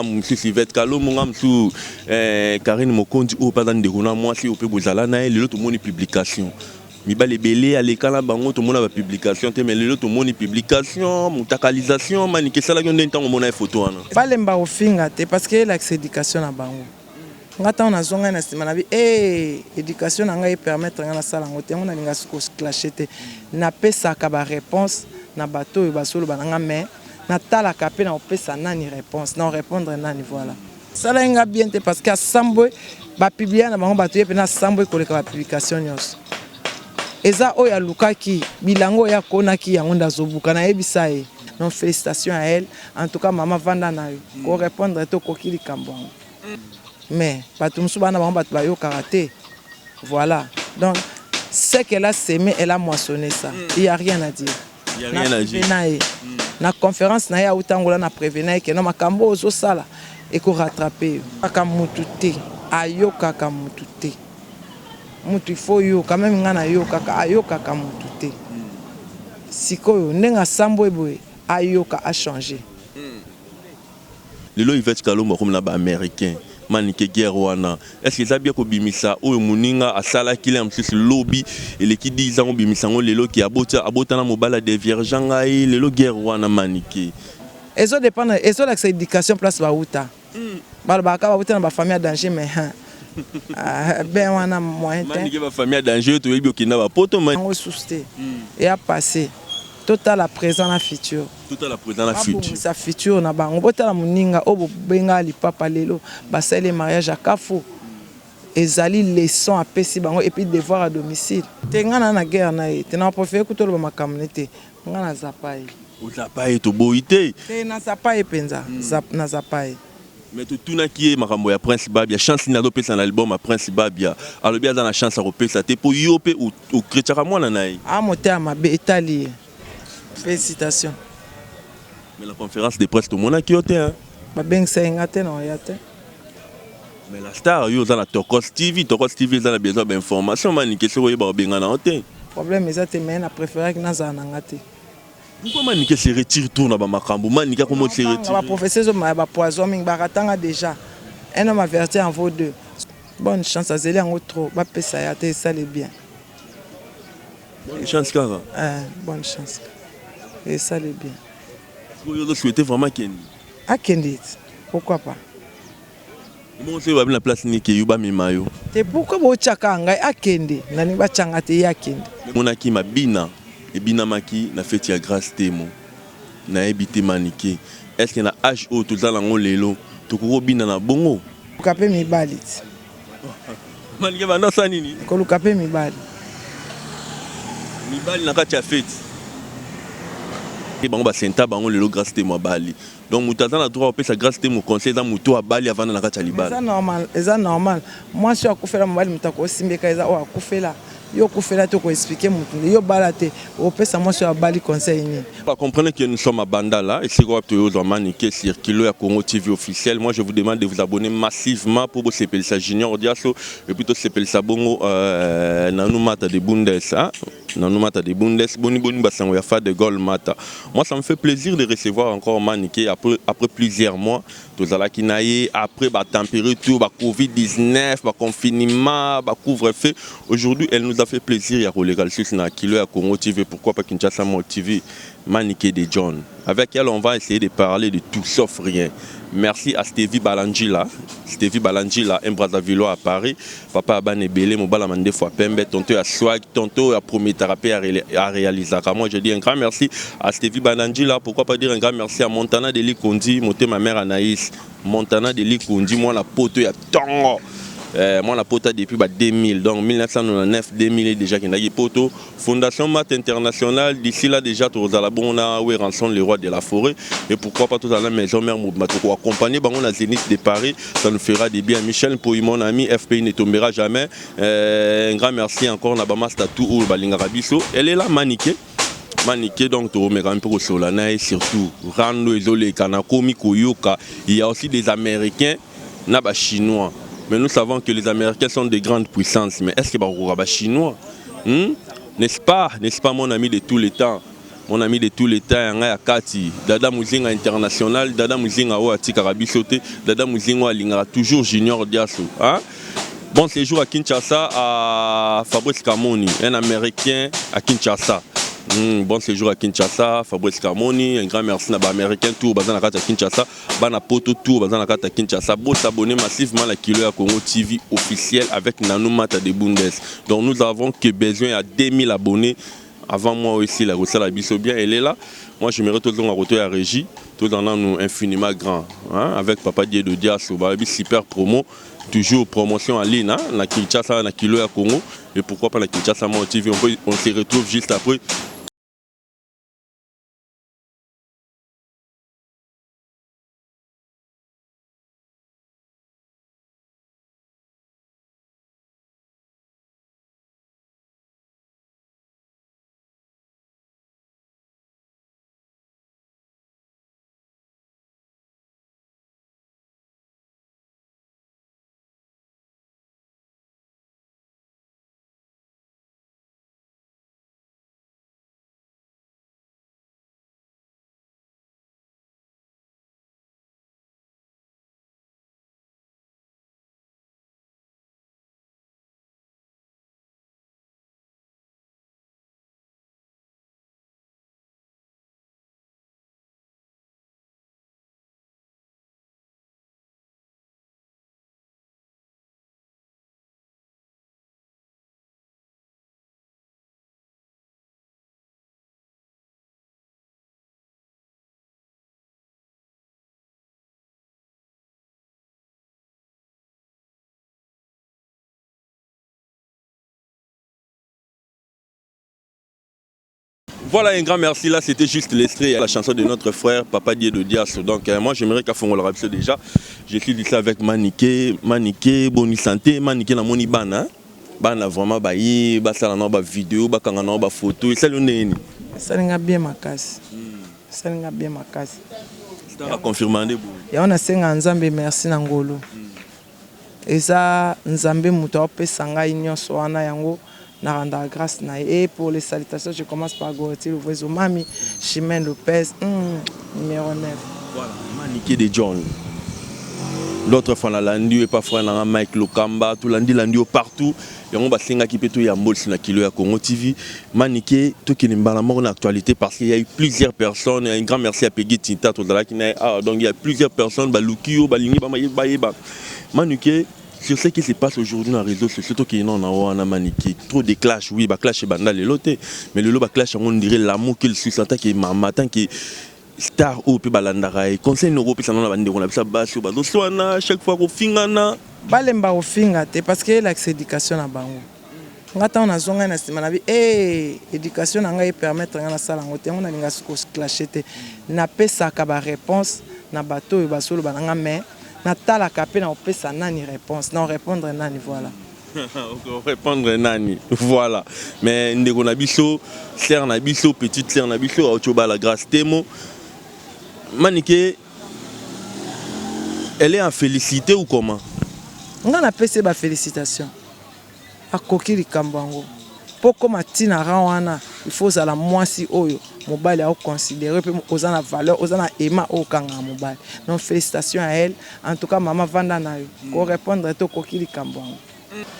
ngam si vet Kalombo ngam sou Karine Mokondi ou pas dans de rona moi si au peut bozala na le tout moni publication mi ba les belé à l'écran bango tout monde ba publication te mais le tout moni publication mutakalisation manike sala yo ndentango mona photo ana balemba ofinga te parce que l'accès éducation na bango ngata on azonga na sima na bi éducation na ngai permettre ngana sala ngote ngona linga ko clasher te na pesa ka ba réponse na bato e basolo bananga mais na tala ka pe na opesa nani réponse na répondre nani voilà sala nga bien te parce que sambo ba publier na bango bato pe na sambo ko le ka publication nyos eza oya lukaki bilango ya kona ki yango ndazobuka na ebisa e non félicitations à elle en tout cas maman vanda na yo ko répondre to ko kili kambongo mais bato musu bana bango bato bayo karaté voilà donc ce qu'elle a semé elle a moissonné ça il y a rien à dire il y a rien à dire na conférence na ya utangola na prévenir que non makambo ozo sala et ko rattraper akamututé ayoka kamututé mutu faut yo quand même ngana yo kaka ayoka kamututé sikoyo ndenga sambo eboye ayoka a changé lelo Yvette Kalombo comme na ba américain manike guerre wana est-ce que ça bien ko bimisa oyo muninga asala kile amsisi lobby ele ki 10 ans bimisango lelo ki abota na mobala de viergeanga lelo guerre wana manike ezo dépend ezo l'accès éducation place ba uta ba ka ba uta na ba famille danger mais ben wana moyen manike ba famille danger to yebi okina ba poto man on susté et a passé total à présent la future total à présent la future sa future na bango botala muninga obo benga li papa lelo basele mariage à Kafou ezali leçon à pesi bango et puis devoir à domicile tengana na guerre na ye tena profiter kutolo ba makamnete ngana zapai o zapai to boité tena zapai penza na zapai mais tout na qui est makambo ya Prince Babia chance na do pesa na album à Prince Babia alors bien dans la chance à repesa te po yope ou chrétien mwana na ye a moteur ma be Italie. Félicitations. Mais la conférence de presse, tout le monde a qui hein? Ben non, mais la star, yo dans la Tokos TV, ils ont besoin d'informations, man, qui se voyait bien en hôtel. Problème est que mais na préféré que nous en ngate. Pourquoi man qui se retire tout na ba makambo, man qui comment se retire? La professeur ba poison ming baratanga déjà. Un homme averti en vaut deux. Bonne chance à zéler en trop, ba pesa ya te ça les bien. Bonne chance kara. Bonne chance. Et ça les bien. Vous souhaitez vraiment qu'il à Kendit. Pourquoi pas? Comment c'est la place ni que yuba mimayo? Et pourquoi vous tchakanga à Kendi? Nani ba changate ya Kendi. Mon aki mabina et bina maki na fête ya grâce temo. Na ebité maniké. Est-ce qu'il y a âge haut tout ça là on lelo? To ko bina na bongo. Kapé mi balit. Maniké ba no sa nini? Ko kapé mi bali. Mi bali na kati ya fête. Et bango ba senta bango lelo grâce temo bali. Donc mutaza na droit sa grâce temo conseil za muto a bali avant na kati ya libali. C'est normal. Moi je suis akufela mobali mutako simbeka eza o akufela. Yo kufela to ko expliquer mutu. Yo balate o pesa moi sur bali conseil ni. Vous comprenez que nous sommes à Bandala et c'est quoi que vous maniqué sur Kilo à Congo TV officiel. Moi je vous demande de vous abonner massivement pour vous s'appeler ça Junior Diaso et plutôt s'appeler ça Bongo Nanou Mata de Bundes hein. Nanou Mata de Bundes boni boni basango ya fa de Gol Mata. Moi ça me fait plaisir de recevoir encore maniqué après plusieurs mois. Tous à la kinaye après la température, la Covid-19, le confinement, le couvre-feu. Aujourd'hui, elle nous a fait plaisir. Il y a Rolegal sur Kilo à Congo TV. Pourquoi pas Kinshasa TV, Maniké de John. Avec elle, on va essayer de parler de tout sauf rien. Merci à Stevie Balangila, un Brazzavillois à Paris. Papa Abane Belé, mon balamande fois Pembe, tonto à Swag, tonto à premier thérapie à réaliser. Moi, je dis un grand merci à Stevie Balangila. Pourquoi pas dire un grand merci à Montana de Likondi, ma mère Anaïs. Montana de Likondi, moi la pote à Tongo. Moi la pote depuis 2000, donc 1999 2000 déjà qu'il y a des poteaux. Fondation Mat Internationale, d'ici là déjà tous à la bonne où est rançon les rois de la forêt et pourquoi pas tous à la maison mère Moubmato accompagner bangon la Zénith de Paris, ça nous fera des biens. Michel Pouy mon ami, FPI ne tombera jamais. Un grand merci encore Nabama Statou ou Balinga Rabiso. Elle est là maniquée. Donc tu remets un peu au solana et surtout Rando Ezole Kanakomi Koyoka. Il y a aussi des Américains, Naba Chinois. Mais nous savons que les Américains sont des grandes puissances. Mais est-ce que les Chinois, n'est-ce pas mon ami de tous les temps? mon ami de tous les temps, Yanga Kati, Dada Muzinga international, Dada Muzinga Oati Karabisote, Dada Muzinga Lingara, toujours Junior Diasso. Hein? Bon séjour à Kinshasa à Fabrice Camoni, un Américain à Kinshasa. Bon séjour à Kinshasa, Fabrice Carmoni, un grand merci à l'Américain Tour, Bazan à Kinshasa, Bana Poto Tour, Bazan à Kinshasa. Bon s'abonner massivement à la Kilo à Congo TV officiel avec Nanou Mata de Bundes. Donc nous avons que besoin à 2000 abonnés. Avant moi aussi, la Rossa la Bisso bien, elle est là. Moi je me retrouve en retour à Régie, tout en nous infiniment grand. Hein? Avec Papa Dieu de Diasso, super promo. Toujours promotion en ligne, hein? Na Kinshasa, na Kilo à Congo. Et pourquoi pas la Kinshasa Mon TV, on se retrouve juste après. Voilà, un grand merci. Là, c'était juste l'extrait à la chanson de notre frère Papa Dieu de Diasso. Donc, moi, j'aimerais qu'à fond le rapide déjà. J'ai dit ça avec Maniké, Boni Santé, Maniké, na moni bana. Bana vraiment, bayi, basala na ba vidéo, bakanga na ba photo. Et ça, le nez. Ça n'a bien ma casse. Ça n'a bien ma casse. C'est à confirmer. Et on a 5 Nzambe, merci Nangolo. Et ça, Nzambe Moutopé, Sanga, Ignon, Soana, Yango. Naranda grâce et pour les salutations, je commence par Goreti Louvezo Mami, Chimène Lopez, numéro 9. Voilà, Maniké de John. L'autre fois, la Landi, et parfois, on a Mike Lokamba, tout Landi partout. Et on va s'engager qui peut tout y avoir sur Kilo à Congo TV. Maniké, tout qui n'est pas en actualité parce qu'il y a eu plusieurs personnes. Un grand merci à Peggy Tinta, donc il y a plusieurs personnes, Balukio, Balingi, Maniké. Sur ce qui se passe aujourd'hui dans les réseaux sociaux, surtout qu'il y a un Maniké, trop de clash, oui, clash et bandal, mais le clash, on dirait l'amour qu'il suit, tant qu'il matin qui star au pays balandaraï, conseil européen, ça n'a pas de on a ça bas sur bateau, soit chaque fois qu'on fingana. Balemba au fingate parce que l'accès éducation à bango. Ngata on a zonga na sima na bi éducation na ngai permettre ngana sala ngote on a linga ko clashete na pesa ka ba réponse na bateau et basolo bananga mais Natala Kapé n'a pas sa nani réponse, non répondre nani voilà. Répondre nani voilà. Mais ndeko na biso, sœur na biso, petite sœur na biso, Ochoba la grâce témo. Maniké, elle est en félicité ou comment? On a passé ba félicitations. A kokiri kambango. Pour matina rawana, il faut ça la moisi oyo. Mobile a considéré puis aux la valeur, aux la ema au kanga mobile. Donc félicitations à elle. En tout cas maman Vanda na yo. Ko répondre to kokili kambongo.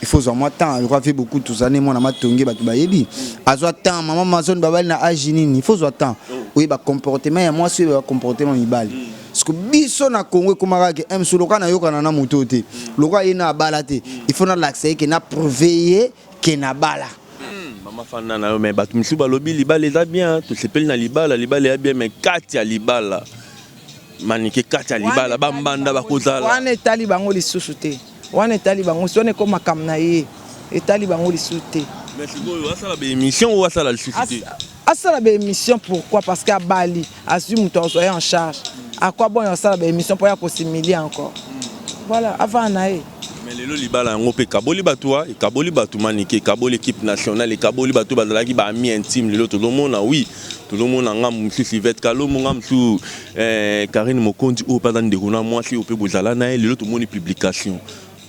Il faut avoir temps, il faut faire beaucoup tous années moi na matongi ba bayebi. Azwa temps maman mazone babal na ajinini, il faut avoir temps. Oui ba comportement ya moi c'est comportement mibali. Parce que biso na Congo komaka ke M soloka na yoka na moto te. Loka ina balate. Il faut na l'accès que na prouver que na bala. Maman mais batumsu balobi libala les bien, tout se pèle na libala est bien mais Katia libala. Maniké Katia libala bambanda bakozala. Wana etali bango lisusu te. Wana etali bango sone ko makam na ye. Etali bango lisusu te. Mais c'est quoi ça la émission ou ça la lisusu te? Ça la émission pourquoi parce qu'à Bali, assume muto soyez en charge. À quoi bon ça la émission pour ya ko s'humilier encore. Voilà, avant nae. Mais le libala ngope kaboli batwa et kaboli batu Maniké kaboli équipe nationale et kaboli batu bazalaki ba ami intime le tout le monde oui tout le monde ngam musu Sivette Kalo ngam su Karine Mokondi o pas dans de rona moi si au pe bozala na le tout le monde publication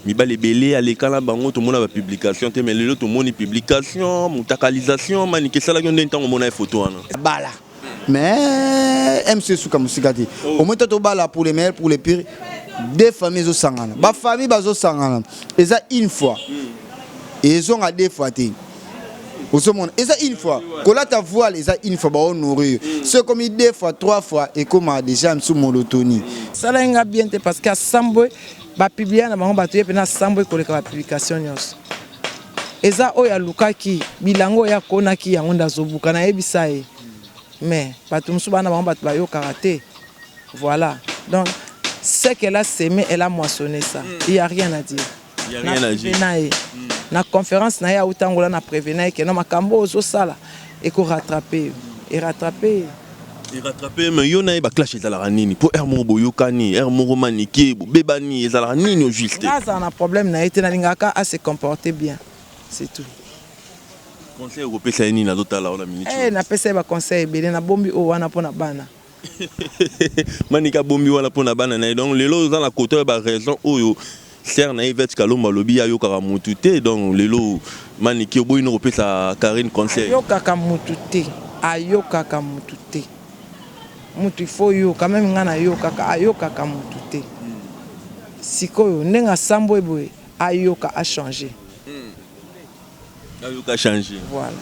mibale belé à l'écran bango tout le monde a publication mais le tout le monde publication mutakalisation Maniké sala yon temps on a photo ana bala mais MC Souka Musikati. Au moins, tu as là pour les meilleurs, pour les pires. Des familles au Sangana. Ma famille bazo Sangana. Et ça une fois. Et ils ont à deux fois. Et ça une fois. Quand ta voile, et ça une fois, bah on nourrit. C'est comme deux fois, trois fois, et comme déjà un sous monotonie. Ça l'a bien parce qu'à Samboy, bah publier na bango batouye pena Samboy koleka ba publication nyos. Et ça oya lukaki bilango ya kona ki yango ndazobuka na yebisa e. Mais batumsu bana bango batu bayo karaté. Voilà. Donc ce qu'elle a semé, elle a moissonné ça. Il n'y a rien à dire. Il n'y a rien à dire. Na conférence na ya utangola na prévenir que non makambo ozo sala et ko rattraper et rattraper. Et rattraper mais yo na ba clash ezala nini pour ermo boyokani ermo manike bebani ezala nini au juste. Là ça a un problème na été na lingaka à se comporter bien. C'est tout. Conseil européen c'est nini na dotala on a minute. Eh na pesa ba conseil belé na bombi o wana pona bana. Manika bombi wana pona bana na donc lelo dans la côté ba raison oyo ser na Yvette Kalomba lobi ayo kaka mutu te donc lelo maniki oboyi no kopesa Karine conseil. Ayo kaka mutu te. Ayo kaka mutu te. Mutu faut yo quand même ngana yo kaka ayo kaka mutu te. Sikoyo ndenga sambo eboye ayo ka a changé. Ayo ka changé. Voilà.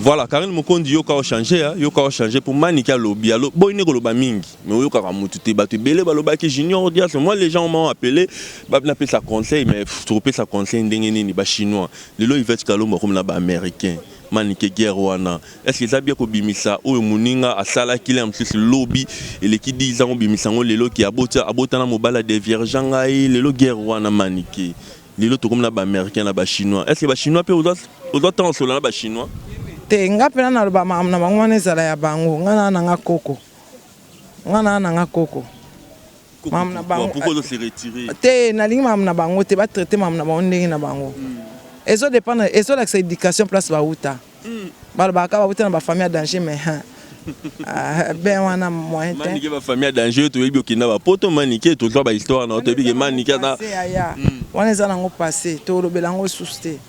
Voilà, Karine Mokondi yoka a changé, yoka a changé pour Manika Lobi. Alors, bon, il n'y a pas mingi, mais yoka a moututé, battu belé, baloba qui junior, dias. Moi, les gens m'ont appelé, bah, appelé ça conseil, mais trouver ça conseil, n'engeni ba chinois. Les lois ils veulent que l'homme comme là-bas américain. Manike guerre wana. Est-ce que ça bien ko bimisa o muninga asala kile amsisi lobby et les qui disent on bimisa on lelo qui abota na mobala de viergeanga et lelo guerre wana manike. Lelo to comme là-bas américain là-bas chinois. Est-ce que ba chinois peut au doit temps sur là-bas chinois? Te ngapela na loba na bango na ezala ya bango ngana na nga koko ngana na nga koko mam na bango pourquoi de se retirer te na lingi mam na bango te ba traiter mam na bango ndenge na bango ezo dépendre ezo la éducation place ba uta ba ka ba uta na ba famille danger mais ben wana moyen te manike ba famille danger to yebi okina ba poto manike to zo ba histoire na to bi manike na wana ezana ngo passé to lobela ngo souste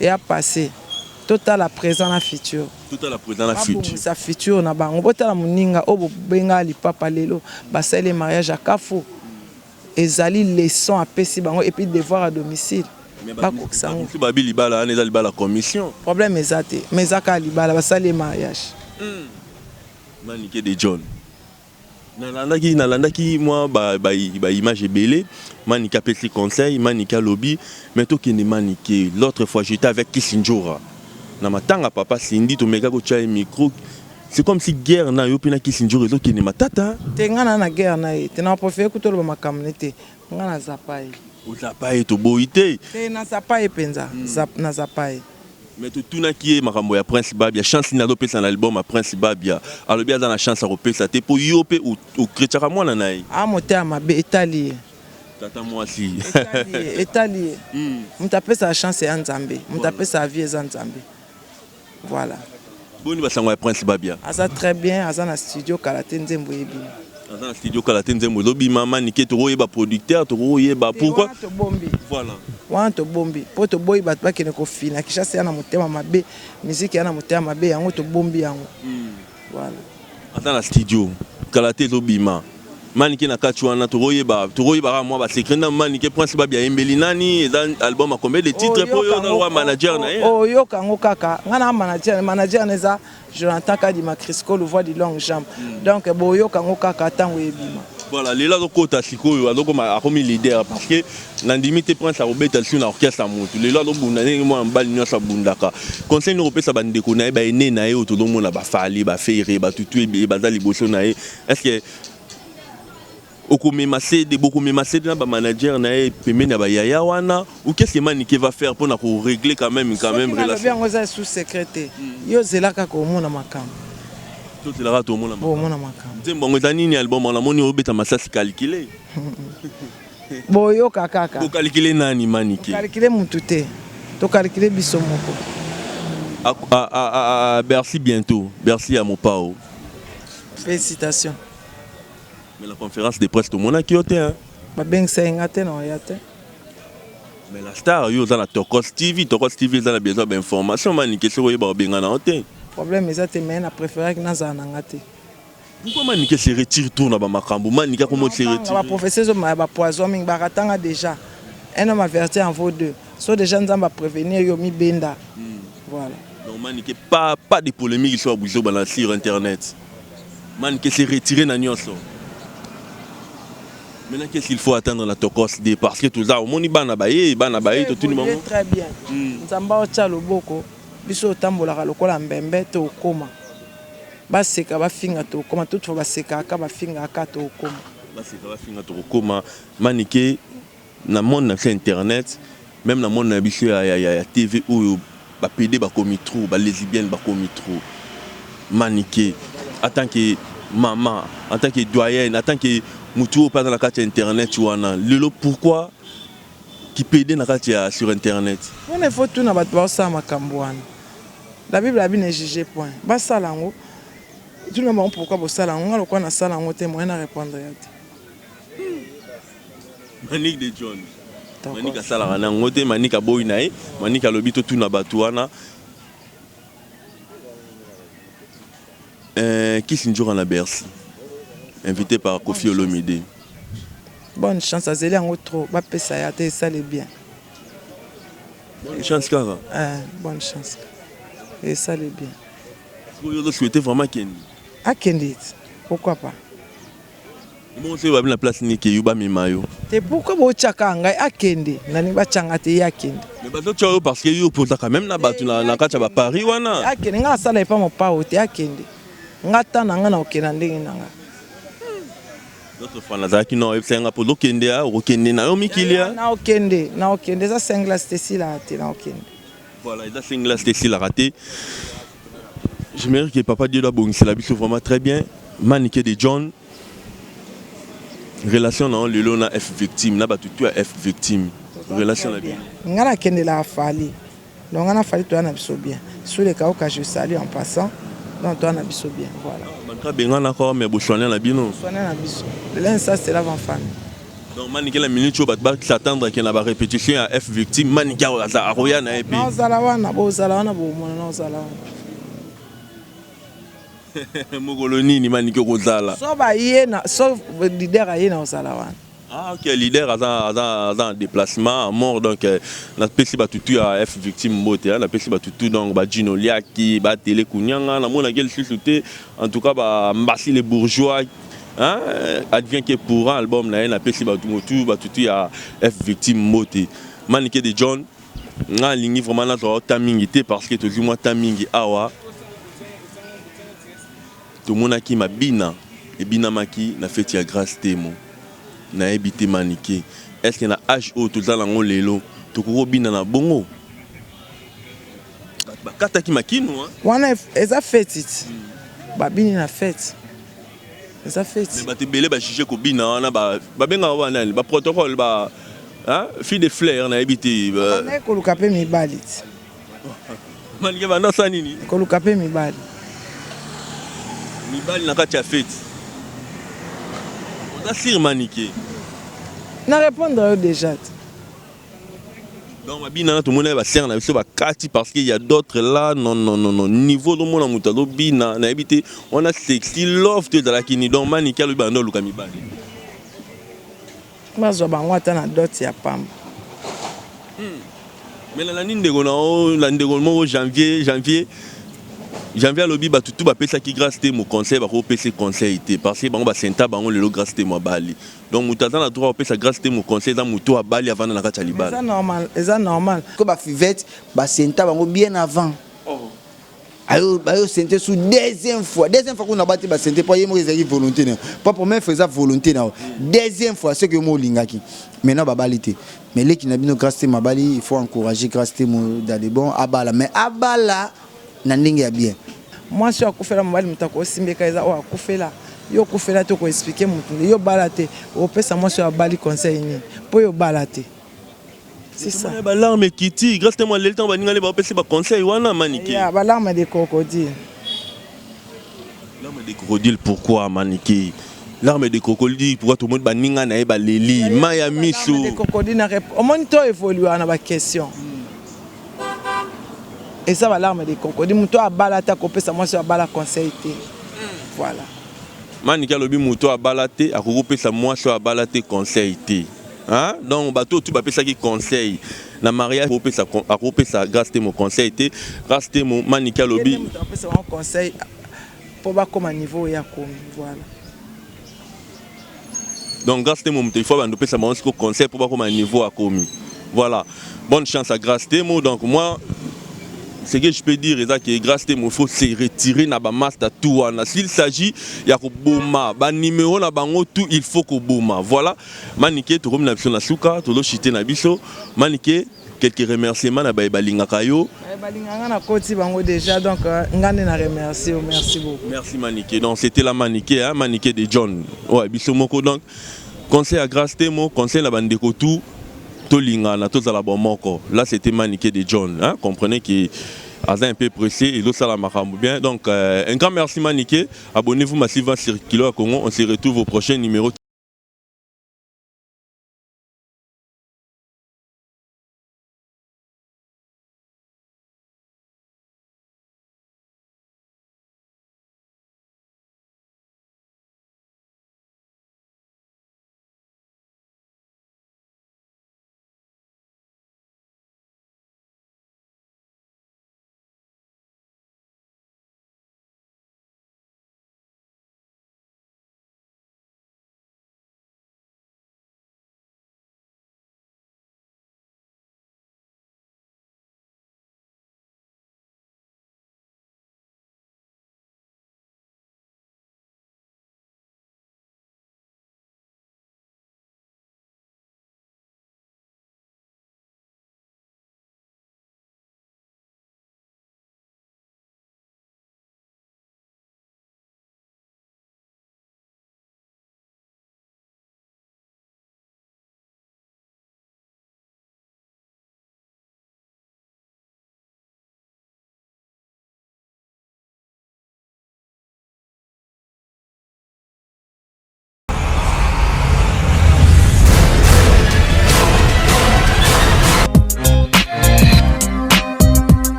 et a passé total à présent la future. Total à présent la future. Sa future na bango botala muninga obo benga li papa lelo basale mariage à Kafou. Ezali leçon à pesi bango et puis devoir à domicile. Ba koksango. Si babi libala ane ezali bala commission. Problème ezate, mais zaka libala basale mariage. Manike de John. Nalandaki moi ba image belé Manika pesi conseil Manika lobby mais to kene manike l'autre fois j'étais avec Kissinjora. Na matanga papa Cindy to mega ko tcha micro c'est comme si guerre na yo pina Kissinjora ezo kene matata te ngana na guerre na ye te na profiter ko to lo makamnete ngana zapai o zapai to boité te na zapai penza na zapai mais to tuna ki makambo ya Prince Babia chance na do pesa na album a Prince Babia alors bien dans la chance a repesa te po yo pe ou chrétien moi na nai a moteur mabe Italie tata moi si Italie mutapesa la chance ya Nzambe mutapesa vie za Nzambe. Voilà. Boni basango ya Prince Babia. Asa très bien, asa na studio Kalaté Nzembo yebi. Asa na studio Kalaté Nzembo lobi mama nike to royeba producteur to royeba pourquoi? Voilà. Wana to bombi. Po to boy bat ba kene ko fina kishasa yana motema mabe, musique yana motema mabe yango to bombi yango. Voilà. Asa na studio Kalaté lobima. Manike na kachwana to royeba moi ba secret na manike Prince Babia embeli nani ezan album a combien de titres pour yo na wa manager na ye. Oh yo kango kaka ngana manager neza Jonathan Kadima Crisco le voix de longue jambe. Donc boyo kango kaka tango ebima. Voilà, les là donc ta sikoyo donc a comme leader parce que l'andimité Prince a robeta sur l'orchestre à monte. Les là donc bundane moi en bal nyasa bundaka. Conseil no repesa bandeko na ba ene na ye otodomo na ba fali ba faire ba tutu e bazali boso na ye. Est-ce que beaucoup memasser na ba manager na e pemé na ba yaya wana ou qu'est-ce que Manike va faire pour na ko régler quand même relation bien ngoza sous secrétaire yo zelaka ko mona makam tout zelaka to mona makam nzembo ngoza nini album na moni obeta masasi calculer boyo kaka ko calculer nani Manike calculer mutu te to calculer biso moko Bercy bientôt Bercy à Mopao félicitations. Mais la conférence de presse tout le monde a qui hein. Ba beng saingate non yate. Mais la star yo za na Tokos TV za na besoin d'information Manike so yo ba benga na hotel. Problème ezate mais na préférer que na za na ngate. Pourquoi Maniké se retire tout dans Makambo? Maniké comment se retire? Les professeurs ont poison, mais ils déjà. Un homme averti en vaut deux. So déjà nous avons prévenir Yomi Benda. Voilà. Donc Maniké pas de polémique sur Abouzo sur internet. Maniké se retirer dans Nyonso. Maintenant qu'est-ce qu'il faut attendre la Tokos D parce que tout ça au monde bana baye tout le monde. Très bien. Nous avons tcha loboko. Biso tambola lokola mbembe to koma. Baseka bafinga to koma tout faut baseka ka bafinga ka to koma. Baseka bafinga to koma Maniké na monde sur internet même na monde na biso ya TV ou ba PD ba komi trop ba lesbienne ba komi trop. Maniké en tant que maman, en tant que doyenne, en tant que mutuo pas dans la carte internet tu vois lelo pourquoi qui PD na carte sur internet. On est faut tout na batwa ça makambwana. La Bible a bien jugé point. Ba salango. Tu ne sais pourquoi vous salango ngalo kwa na salango te moyen na répondre ya. Manique de John. Manique a salango na ngote manique a boy nae, manique a lobito tout na batwana. Qui s'injure en Bercy? Invité par Kofi Olomide. Bonne chance à Zélie en trop. Ba pesa ya te ça le bien. Bonne chance Kara. Bonne chance. Et ça le bien. Vous souhaitez vraiment Kendi? À Kendi. Pourquoi pas? Comment c'est va bien la place ni ke yuba mimayo? Et pourquoi vous chaka ngai à Kendi? Nani ba changa te ya Kendi. Mais ba to parce que yo pour quand même na batu na kacha ba Paris wana. À Kendi nga sala pas mon pa hote à Kendi. Ngata na nga na okena ndenge na nga. D'autres fans là qui non c'est un peu lokende a okende na yo mikilia. Na okende ça singla c'était là te na okende. Voilà, il a singla c'était là raté. J'aimerais que papa Dieu doit bonser la biso vraiment très bien. Maniké de John. Relation dans le lona F victime, na batu tu F victime. Relation la bien. Ngana kende la fali. Donc on a fallu toi na biso bien. Sous les cas où je salue en passant. Donc toi na biso bien, voilà. Manka benga na ko mais bo soigner la bino. Soigner la biso. L'un ça c'est l'avant famille. Donc Maniké la minute bat ba s'attendre qu'il y a la répétition à F victime Maniké à Roya na epi. Non zalawana bo mona non zalawana. Mogoloni ni Maniké kozala. So ba yena so leader ayena zalawana. Ah ok, leader a un déplacement mort donc la PC batutu à F victime mote la PC batutu donc ba Gino Liaki ba télé kunyanga na mona quel suscité en tout cas ba mbasi les bourgeois hein advient que pour un album na PC batutu à F victime mote Maniké de John na lingi vraiment na zo tamingité parce que tout moi tamingi awa tout mona ki mabina et bina maki na fête ya grâce témo na ebité Maniké. Est-ce qu'il y a un âge où tout ça lango lelo to ko bina na bongo ba kata ki makino hein wana eza fête ba bini na fête eza fête mais ba te belé ba juger ko bina wana ba benga wana ba protocole ba hein fille de fleur na ebité na ko luka pe mibali Maniké ba na sa nini ko luka pe mibali na kati ya fête. On a sur Maniké. Na répondre déjà. Donc ma bina tout le monde va serre na biso ba kati parce qu'il y a d'autres là non niveau do mona mutalo bina na ebité on a sexy love de la kini donc Maniké le bando luka mibali. Mazo ba ngwata na dot ya pamba. Mais la ndeko na la ndeko mo janvier lobi ba tout ba pesa ki grâce te mo conseil ba ko pesa conseil été parce que bango ba senta bango le grâce te mo bali donc mutata na droit pesa grâce te mo conseil dans muto a bali avant na kati libala c'est normal ko ba fivette ba senta bango bien avant ayo sente sous deuxième fois qu'on a battu ba sente pas yemo ezali volonté pas première fois ça volonté na deuxième fois c'est que mo lingaki maintenant ba balité mais les qui na bino grâce te mabali il faut encourager grâce te mo d'aller bon abala mais abala na ndenge ya bien. Moi si akufela mobali mutako simbeka eza o akufela yo kufela to ko expliquer mutu yo balate o pesa moi si abali conseil ni po yo balate c'est ça ba larme kiti grâce moi le temps ba ninga le ba pesa ba conseil wana Maniké ya ba larme de crocodile pourquoi Maniké larme de crocodile pourquoi tout le monde ba ninga na ba leli maya miso larme de crocodile na au moniteur évolue na ba question. Et ça va l'arme des crocodiles. Muto a balata kopesa moi sur bala conseil. Voilà. Manike alobi moto abalate akokopesa mwasi abalate conseil te. Hein? Donc bateau tu bapesa ki conseil na mariage akopesa grâce te mon conseil te grâce te mon Manike alobi apesa conseil pour ba comme niveau ya komi voilà. Donc grâce te mon il faut bando pesa mon conseil pour ba comme niveau à komi. Voilà. Bonne chance à grâce te mon donc moi ce que je peux dire c'est que grâce te mon faut se retirer na ba master tout wana s'il s'agit ya ko boma ba numéro na bango tout il faut ko boma voilà Manike to na biso na suka to lo chité na biso Manike quelques remerciements na ba balingaka yo balinganga na koti bango déjà donc ngane na remercier merci beaucoup. Merci Manike. Donc c'était la Manike hein Manike de John. Ouais biso moko donc conseil à grâce te mon conseil na bandeko tout Tolingana, tous à la bonne moko. Là, c'était Manike de John. Hein? Comprenez qu'il est un peu pressé et l'autre, ça la marche bien. Donc, un grand merci Manike. Abonnez-vous massivement sur Kilo à Congo. On se retrouve au prochain numéro.